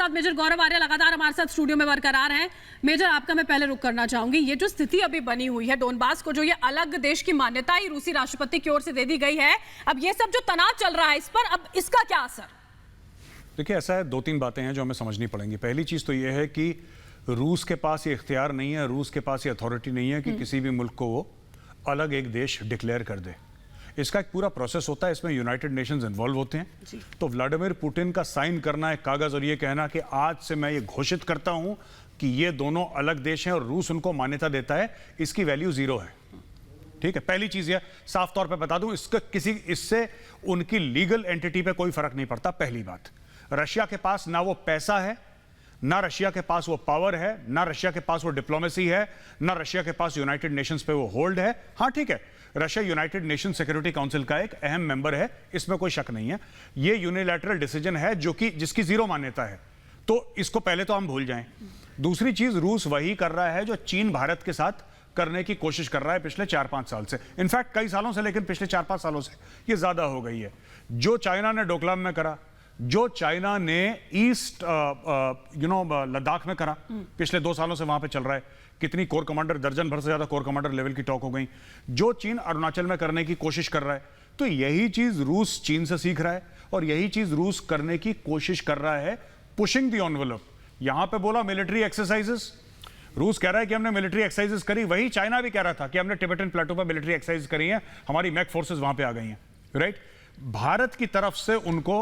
साथ मेजर गौरव आर्य लगातार हमारे साथ स्टूडियो में बरकरार हैं। मेजर, आपका मैं पहले रुक करना चाहूंगी, ये जो स्थिति अभी बनी हुई है डोनबास को, जो ये अलग देश की मान्यता ही रूसी राष्ट्रपति की ओर से दे दी गई है, अब ये सब जो तनाव चल रहा है इस पर, अब इसका क्या असर? देखिए, ऐसा है, दो तीन बातें हैं जो हमें समझनी पड़ेंगी। पहली चीज तो ये है कि रूस के पास ये इख्तियार नहीं है, रूस के पास ये अथॉरिटी नहीं है कि किसी भी मुल्क को वो अलग एक देश डिक्लेयर कर दे। इसका एक पूरा प्रोसेस होता है, इसमें यूनाइटेड नेशंस इन्वॉल्व होते हैं। तो व्लादिमीर पुतिन का साइन करना एक कागज और ये कहना कि आज से मैं ये घोषित करता हूं कि ये दोनों अलग देश हैं और रूस उनको मान्यता देता है, इसकी वैल्यू जीरो है। ठीक है, पहली चीज ये साफ तौर पे बता दूं, इससे उनकी लीगल एंटिटी पे कोई फर्क नहीं पड़ता। पहली बात, रशिया के पास ना वो पैसा है, ना रशिया के पास वो पावर है, ना रशिया के पास वो डिप्लोमेसी है, ना रशिया के पास यूनाइटेड नेशंस पे वो होल्ड है। हाँ ठीक है, Russia United nation security council का एक अहम मेंबर है, इसमें कोई शक नहीं है। ये यूनिलैटरल डिसीजन है जिसकी जीरो मान्यता है, तो इसको पहले तो हम भूल जाएं। दूसरी चीज, रूस वही कर रहा है जो चीन भारत के साथ करने की कोशिश कर रहा है पिछले 4-5 साल से, इनफैक्ट कई सालों से, लेकिन पिछले 4-5 सालों से ये ज्यादा हो गई है। जो चाइना ने डोकलाम में करा, जो चाइना ने ईस्ट लद्दाख में करा, पिछले 2 सालों से वहां पे चल रहा है। कितनी कोर कमांडर, दर्जन भर से ज्यादा कोर कमांडर लेवल की टॉक हो गई। जो चीन अरुणाचल में करने की कोशिश कर रहा है, तो यही चीज रूस चीन से सीख रहा है और यही चीज रूस करने की कोशिश कर रहा है, पुशिंग द एनवेलप। यहां पे बोला मिलिट्री एक्सरसाइजेस, रूस कह रहा है कि हमने मिलिट्री एक्सरसाइजेस करी, वही चाइना भी कह रहा था कि हमने टिबेटन प्लेटो पर मिलिट्री एक्सरसाइज करी है, हमारी मैक फोर्सेस वहां पे आ गई हैं। राइट, भारत की तरफ से उनको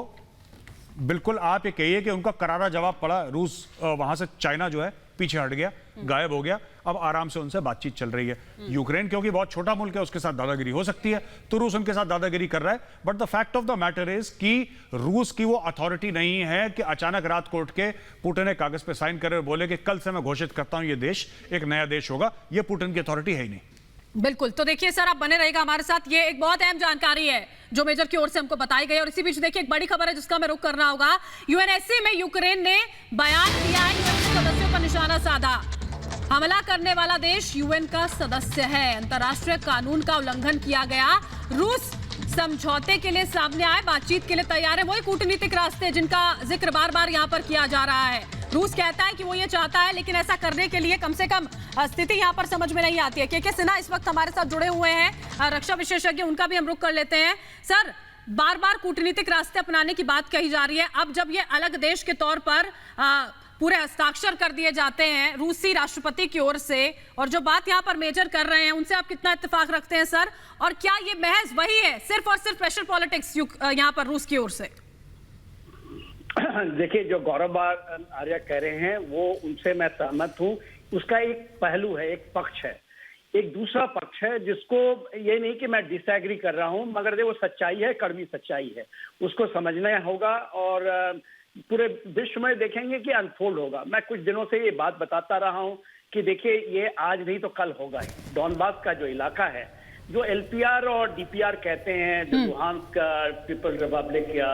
बिल्कुल आप ये कहिए कि उनका करारा जवाब पड़ा। रूस वहां से, चाइना जो है पीछे हट गया, गायब हो गया, अब आराम से उनसे बातचीत चल रही है। यूक्रेन क्योंकि बहुत छोटा मुल्क है, उसके साथ दादागिरी हो सकती है, तो रूस उनके साथ दादागिरी कर रहा है। But the fact of the matter is कि रूस की वो अथॉरिटी नहीं है कि अचानक रात को उठ के पुतिन ने कागज पे साइन करे और बोले कि कल से मैं घोषित करता हूं ये देश एक नया देश होगा। ये पुतिन की अथॉरिटी है ही नहीं। बिल्कुल, तो देखिए सर, आप बने रहेगा हमारे साथ, ये एक बहुत अहम जानकारी है जो मेजर की ओर से हमको बताई गई। और इसी बीच देखिए एक बड़ी खबर है जिसका मैं रुख करना होगा। यूएनएससी में यूक्रेन ने बयान दिया, यूएन के सदस्यों पर निशाना साधा। हमला करने वाला देश यूएन का सदस्य है, अंतर्राष्ट्रीय कानून का उल्लंघन किया गया। रूस समझौते के लिए सामने आए, बातचीत के लिए तैयार है, वही कूटनीतिक रास्ते जिनका जिक्र बार बार यहाँ पर किया जा रहा है। रूस कहता है कि वो ये चाहता है, लेकिन ऐसा करने के लिए कम से कम स्थिति यहाँ पर समझ में नहीं आती है। के सिन्हा इस वक्त हमारे साथ जुड़े हुए हैं, रक्षा विशेषज्ञ, उनका भी हम रुख कर लेते हैं। सर, बार बार कूटनीतिक रास्ते अपनाने की बात कही जा रही है, अब जब ये अलग देश के तौर पर पूरे हस्ताक्षर कर दिए जाते हैं रूसी राष्ट्रपति की ओर से, और जो बात यहाँ पर मेजर कर रहे हैं उनसे आप कितना इत्तेफाक रखते हैं सर? और क्या ये महज वही है, सिर्फ और सिर्फ प्रेशर पॉलिटिक्स यहाँ पर रूस की ओर से? देखिए, जो गौरव आर्य कह रहे हैं वो उनसे मैं सहमत हूँ। उसका एक पहलू है, एक पक्ष है, एक दूसरा पक्ष है जिसको ये नहीं कि मैं डिसएग्री कर रहा हूँ, मगर वो सच्चाई है, कड़वी सच्चाई है, उसको समझना होगा और पूरे विश्व में देखेंगे कि अनफोल्ड होगा। मैं कुछ दिनों से ये बात बताता रहा हूँ कि देखिए, ये आज नहीं तो कल होगा ही। डॉनबास का जो इलाका है, जो एलपीआर और डीपीआर कहते हैं, जो लुहांस्क पीपल रिपब्लिक या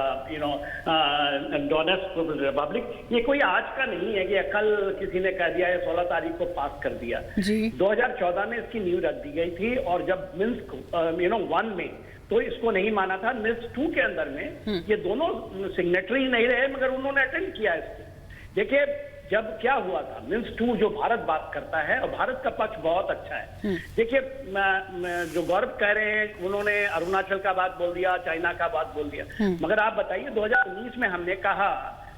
डोनेट्स्क पीपल रिपब्लिक, ये कोई आज का नहीं है कि कल किसी ने कह दिया है, 16 तारीख को पास कर दिया। 2014 में इसकी नींव रख दी गई थी और जब मिन्स्क 1 में तो इसको नहीं माना था, मिन्स्क 2 के अंदर में ये दोनों सिग्नेटरी नहीं रहे, मगर उन्होंने अटेंड किया इसको। देखिए, जब क्या हुआ था, मिन्स्क 2 जो भारत बात करता है, और भारत का पक्ष बहुत अच्छा है। देखिए, जो गौरव कह रहे हैं, उन्होंने अरुणाचल का बात बोल दिया, चाइना का बात बोल दिया, मगर आप बताइए 2019 में हमने कहा,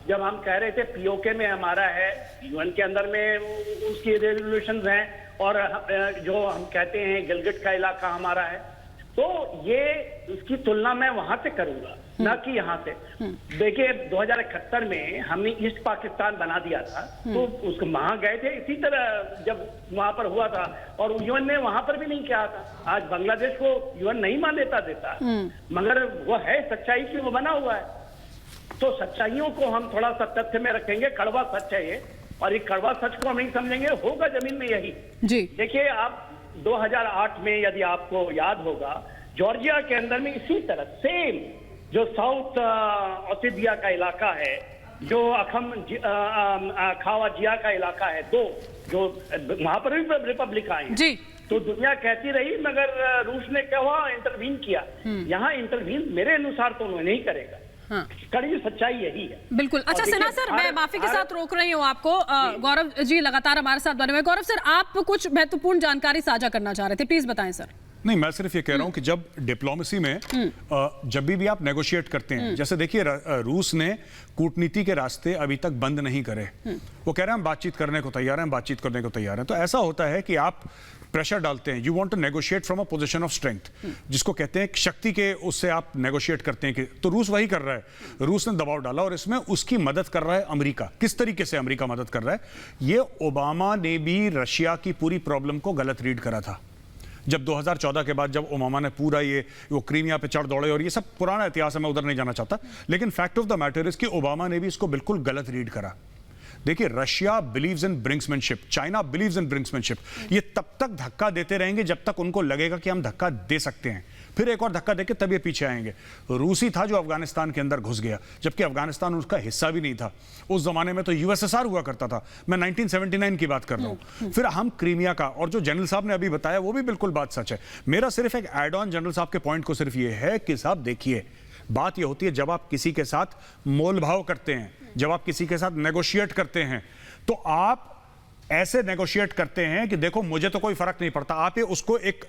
जब हम कह रहे थे पीओके में हमारा है, यूएन के अंदर में उसकी रेजोल्यूशंस हैं, और जो हम कहते हैं गिलगिट का इलाका हमारा है, तो ये इसकी तुलना मैं वहां से करूंगा, ना कि यहाँ से। देखिए, 2071 में हमने ईस्ट पाकिस्तान बना दिया था, तो उसको वहां गए थे, इसी तरह जब वहां पर हुआ था, और यूएन ने वहां पर भी नहीं किया था। आज बांग्लादेश को यूएन नहीं मान्यता देता, मगर वो है सच्चाई की, वो बना हुआ है। तो सच्चाइयों को हम थोड़ा सा तथ्य में रखेंगे, कड़वा सच है ये, और ये कड़वा सच को हम नहीं समझेंगे, होगा जमीन में यही। देखिए, आप 2008 में यदि आपको याद होगा, जॉर्जिया के अंदर में इसी तरह सेम, जो साउथ ओसेटिया का इलाका है, जो अखम खावाजिया का इलाका है, 2 जो वहां पर भी रिपब्लिक आए हैं, तो दुनिया कहती रही, मगर रूस ने क्या हुआ, इंटरवीन किया। यहाँ इंटरवीन मेरे अनुसार तो उन्होंने नहीं करेगा, हाँ। कड़ी सच्चाई यही है। बिल्कुल। अच्छा सिन्हा सर, मैं माफी के साथ रोक रही हूँ आपको। गौरव जी लगातार हमारे साथ बने हुए। गौरव सर, आप कुछ महत्वपूर्ण जानकारी साझा करना चाह रहे थे, प्लीज बताएं सर। नहीं, मैं सिर्फ ये कह रहा हूं कि जब डिप्लोमेसी में जब भी आप नेगोशिएट करते हैं, जैसे देखिए रूस ने कूटनीति के रास्ते अभी तक बंद नहीं करे। वो कह रहे हैं हम बातचीत करने को तैयार हैं, बातचीत करने को तैयार हैं। तो ऐसा होता है कि आप प्रेशर डालते हैं, you want to negotiate from a position of strength, जिसको कहते हैं शक्ति के, उससे आप नेगोशिएट करते हैं कि तो रूस वही कर रहा है। रूस ने दबाव डाला और इसमें उसकी मदद कर रहा है अमेरिका। किस तरीके से अमेरिका मदद कर रहा है? ये ओबामा ने भी रशिया की पूरी प्रॉब्लम को गलत रीड करा था। जब 2014 के बाद जब ओबामा ने पूरा वो क्रीमिया पे चढ़ दौड़े, और ये सब पुराना इतिहास है, मैं उधर नहीं जाना चाहता, लेकिन fact of the matter is कि ओबामा ने भी इसको बिल्कुल गलत रीड करा। देखिए, Russia believes in brinkmanship, China believes in brinkmanship. ये तब तक धक्का देते रहेंगे जब तक उनको लगेगा कि हम धक्का दे सकते हैं, फिर एक और धक्का देके तब ये पीछे आएंगे। रूसी था जो अफगानिस्तान के अंदर घुस गया, जबकि अफगानिस्तान उसका हिस्सा भी नहीं था। उस जमाने में तो यूएसएसआर हुआ करता था। मैं 1979 की बात कर रहा हूं। फिर हम क्रीमिया का, और जो जनरल साहब ने अभी बताया वो भी बिल्कुल बात सच है। मेरा सिर्फ एक एड ऑन जनरल साहब के पॉइंट को सिर्फ ये है कि साहब देखिए, बात ये होती है जब आप किसी के साथ मोल भाव करते हैं, जब आप किसी के साथ नेगोशिएट करते हैं, तो आप ऐसे नेगोशिएट करते हैं कि देखो मुझे तो कोई फर्क नहीं पड़ता। आप ये उसको एक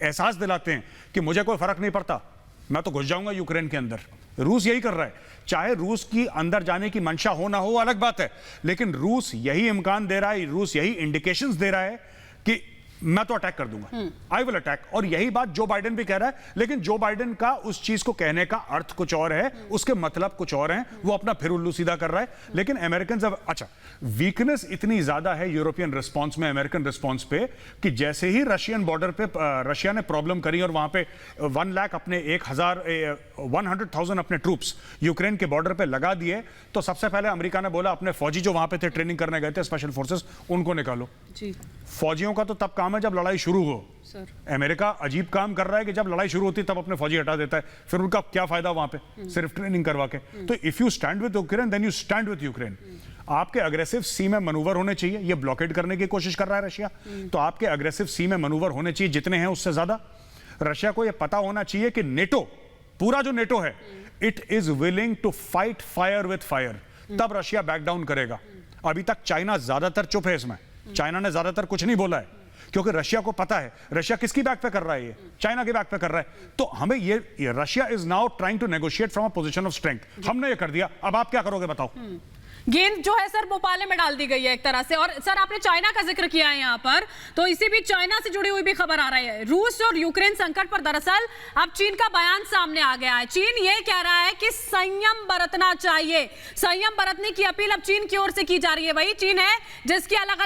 एहसास दिलाते हैं कि मुझे कोई फर्क नहीं पड़ता, मैं तो घुस जाऊंगा यूक्रेन के अंदर। रूस यही कर रहा है। चाहे रूस की अंदर जाने की मंशा हो ना हो अलग बात है, लेकिन रूस यही इम्कान दे रहा है, रूस यही इंडिकेशंस दे रहा है कि मैं तो अटैक कर दूंगा, आई विल अटैक। और यही बात जो बाइडेन भी कह रहा है, लेकिन जो बाइडेन का उस चीज को कहने का अर्थ कुछ और है, उसके मतलब कुछ और हैं। वो अपना फिर उल्लू सीधा कर रहा है। लेकिन अमेरिकन अब अच्छा, वीकनेस इतनी ज्यादा है यूरोपियन रिस्पॉन्स में, अमेरिकन रिस्पॉन्स पे, कि जैसे ही रशियन बॉर्डर पे रशिया ने प्रॉब्लम करी और वहां पे 1 लाख अपने 100,000 अपने ट्रूप्स यूक्रेन के बॉर्डर पे लगा दिए, तो सबसे पहले अमेरिका ने बोला अपने फौजी जो वहां पे थे, ट्रेनिंग करने गए थे, स्पेशल फोर्सेस, उनको निकालो। फौजियों का तो तब काम है जब लड़ाई शुरू हो। अमेरिका अजीब काम कर रहा है कि जब लड़ाई शुरू होती है तब अपने फौजी हटा देता है, फिर उनका क्या फायदा वहां पे, सिर्फ ट्रेनिंग करवा के। तो if you stand with Ukraine then you stand with Ukraine. आपके अग्रेसिव सी में मनूवर होने चाहिए। ये ब्लॉकेड करने की कोशिश कर रहा है रशिया, तो आपके अग्रेसिव सी में मनूवर होने चाहिए जितने हैं उससे ज्यादा। रशिया को यह पता होना चाहिए कि नेटो, पूरा जो नेटो है, it is willing to fight fire with fire, तब रशिया बैक डाउन करेगा। अभी तक चाइना ज्यादातर चुप है इसमें, चाइना ने ज्यादातर कुछ नहीं बोला है, क्योंकि रशिया को पता है रशिया किसकी बैक पे कर रहा है, ये चाइना के बैक पे कर रहा है। तो हमें ये Russia is now trying to negotiate from a position of strength. हमने ये कर दिया, अब आप क्या करोगे बताओ। गेंद जो है सर वो पाले में डाल दी गई है एक तरह से। और सर आपने चाइना का जिक्र किया है यहाँ पर, तो इसी बीच चाइना से जुड़ी हुई भी खबर आ रही है। रूस और यूक्रेन संकट पर दरअसल अब चीन का बयान सामने आ गया है। चीन ये कह रहा है कि संयम बरतना चाहिए, संयम बरतने की अपील अब चीन की ओर से की जा रही है। वही चीन है जिसकी अलग अलग